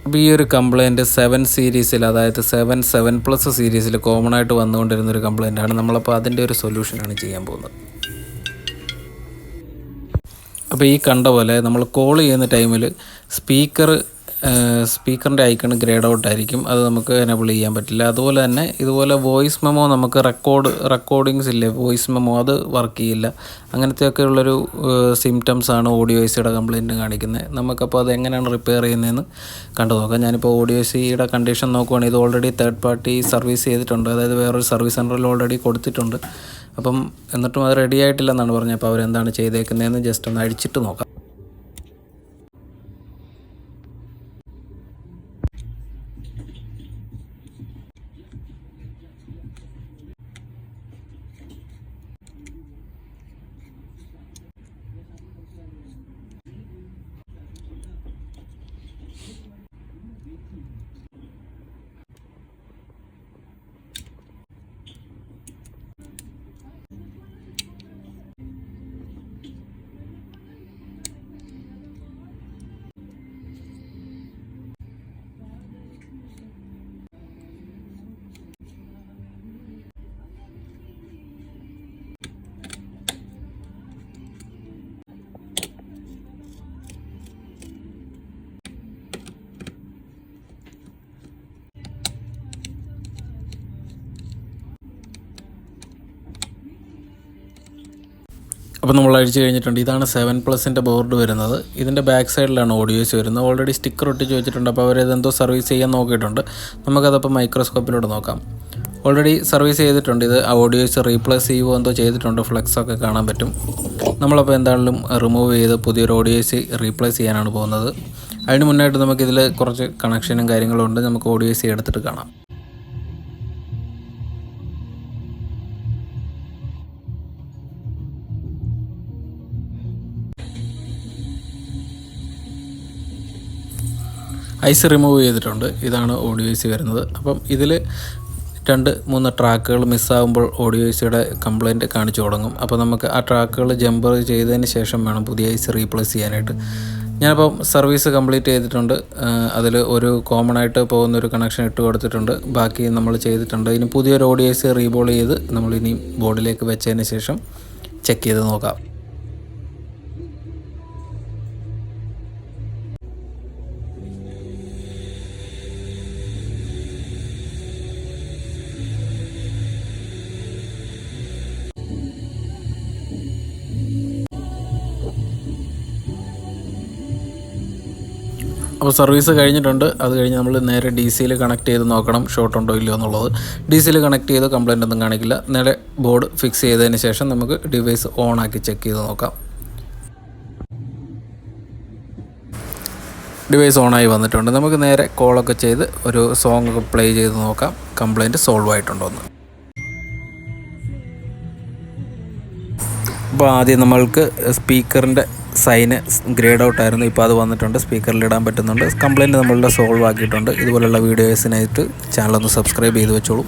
അപ്പോൾ ഈ ഒരു കംപ്ലയിൻറ്റ് 7 സീരീസിൽ, അതായത് 7+ സീരീസിൽ കോമൺ ആയിട്ട് വന്നുകൊണ്ടിരുന്നൊരു കംപ്ലയിൻ്റാണ്. നമ്മളപ്പോൾ അതിൻ്റെ ഒരു സൊല്യൂഷനാണ് ചെയ്യാൻ പോകുന്നത്. അപ്പോൾ ഈ കണ്ട പോലെ നമ്മൾ കോൾ ചെയ്യുന്ന ടൈമിൽ സ്പീക്കറിൻ്റെ ഐക്കൺ ഗ്രേഡ് ഔട്ട് ആയിരിക്കും. അത് നമുക്ക് എനേബിൾ ചെയ്യാൻ പറ്റില്ല. അതുപോലെ തന്നെ ഇതുപോലെ വോയിസ് മെമ്മോ നമുക്ക് റെക്കോർഡിങ്സ് ഇല്ലേ, വോയിസ് മെമ്മോ അത് വർക്ക് ചെയ്യില്ല. അങ്ങനത്തെയൊക്കെ ഉള്ളൊരു സിംറ്റംസാണ് ഓഡിയോസിയുടെ കംപ്ലയിൻറ്റ് കാണിക്കുന്നത്. നമുക്കപ്പോൾ അത് എങ്ങനെയാണ് റിപ്പയർ ചെയ്യുന്നതെന്ന് കണ്ടു നോക്കാം. ഞാനിപ്പോൾ ഓഡിയോസിയുടെ കണ്ടീഷൻ നോക്കുവാണെങ്കിൽ ഇത് ഓൾറെഡി തേർഡ് പാർട്ടി സർവീസ് ചെയ്തിട്ടുണ്ട്, അതായത് വേറൊരു സർവീസ് സെൻറ്ററിൽ ഓൾറെഡി കൊടുത്തിട്ടുണ്ട്. അപ്പം എന്നിട്ടും അത് റെഡി ആയിട്ടില്ലെന്നാണ് പറഞ്ഞത്. അപ്പോൾ അവരെന്താണ് ചെയ്തേക്കുന്നതെന്ന് ജസ്റ്റ് ഒന്ന് അടിച്ചിട്ട് നോക്കാം. അപ്പോൾ നമ്മൾ അഴിച്ച് കഴിഞ്ഞിട്ടുണ്ട്. ഇതാണ് 7+ൻ്റെ ബോർഡ് വരുന്നത്. ഇതിൻ്റെ ബാക്ക് സൈഡിലാണ് ഓഡിയോസ് വരുന്നത്. ഓൾറെഡി സ്റ്റിക്കർ ഒട്ടിച്ച് വെച്ചിട്ടുണ്ട്. അപ്പോൾ അവരതെന്തോ സർവീസ് ചെയ്യാൻ നോക്കിയിട്ടുണ്ട്. നമുക്കതപ്പോൾ മൈക്രോസ്കോപ്പിലൂടെ നോക്കാം. ഓൾറെഡി സർവീസ് ചെയ്തിട്ടുണ്ട്. ഇത് ഓഡിയോസ് റീപ്ലേസ് ചെയ്യുമോ എന്തോ ചെയ്തിട്ടുണ്ട്. ഫ്ലെക്സൊക്കെ കാണാൻ പറ്റും. നമ്മളപ്പോൾ എന്താണെങ്കിലും റിമൂവ് ചെയ്ത് പുതിയൊരു ഓഡിയോസ് റീപ്ലേസ് ചെയ്യാനാണ് പോകുന്നത്. അതിന് മുന്നായിട്ട് നമുക്കിതിൽ കുറച്ച് കണക്ഷനും കാര്യങ്ങളും ഉണ്ട്. നമുക്ക് ഓഡിയോസ് എടുത്തിട്ട് കാണാം. ഐസ് റിമൂവ് ചെയ്തിട്ടുണ്ട്. ഇതാണ് ഓഡിയോസ് വരുന്നത്. അപ്പം ഇതിൽ 2-3 ട്രാക്കുകൾ മിസ്സാകുമ്പോൾ ഓഡിയോസിയുടെ കംപ്ലയിൻറ്റ് കാണിച്ചു തുടങ്ങും. അപ്പോൾ നമുക്ക് ആ ട്രാക്കുകൾ ജമ്പർ ചെയ്തതിന് ശേഷം വേണം പുതിയ ഐസ് റീപ്ലേസ് ചെയ്യാനായിട്ട്. ഞാനിപ്പം സർവീസ് കംപ്ലീറ്റ് ചെയ്തിട്ടുണ്ട്. അതിൽ ഒരു കോമൺ ആയിട്ട് പോകുന്നൊരു കണക്ഷൻ ഇട്ട് കൊടുത്തിട്ടുണ്ട്. ബാക്കി നമ്മൾ ചെയ്തിട്ടുണ്ട്. ഇനി പുതിയൊരു ഓഡിയോസ് റീബോൾ ചെയ്ത് നമ്മളിനി ബോർഡിലേക്ക് വെച്ചതിന് ശേഷം ചെക്ക് ചെയ്ത് നോക്കാം. അപ്പോൾ സർവീസ് കഴിഞ്ഞിട്ടുണ്ട്. അത് കഴിഞ്ഞ് നമ്മൾ നേരെ DC കണക്ട് ചെയ്ത് നോക്കണം ഷോർട്ട് ഉണ്ടോ ഇല്ലയോ എന്നുള്ളത്. DC കണക്ട് ചെയ്ത് കംപ്ലയിൻ്റ് ഒന്നും കാണിക്കില്ല. നേരെ ബോർഡ് ഫിക്സ് ചെയ്തതിന് ശേഷം നമുക്ക് ഡിവൈസ് ഓൺ ആക്കി ചെക്ക് ചെയ്ത് നോക്കാം. ഡിവൈസ് ഓണായി വന്നിട്ടുണ്ട്. നമുക്ക് നേരെ കോളൊക്കെ ചെയ്ത് ഒരു സോങ് ഒക്കെ പ്ലേ ചെയ്ത് നോക്കാം കംപ്ലയിൻറ്റ് സോൾവ് ആയിട്ടുണ്ടോ എന്ന്. അപ്പോൾ ആദ്യം നമ്മൾക്ക് സ്പീക്കറിൻ്റെ സൈന് ഗ്രേഡ് ഔട്ട് ആയിരുന്നു. ഇപ്പോൾ അത് വന്നിട്ടുണ്ട്. സ്പീക്കറിൽ ഇടാൻ പറ്റുന്നുണ്ട്. കംപ്ലയിൻറ്റ് നമ്മളുടെ സോൾവ് ആക്കിയിട്ടുണ്ട്. ഇതുപോലുള്ള വീഡിയോസിനായിട്ട് ചാനലൊന്ന് സബ്സ്ക്രൈബ് ചെയ്ത് വെച്ചോളൂ.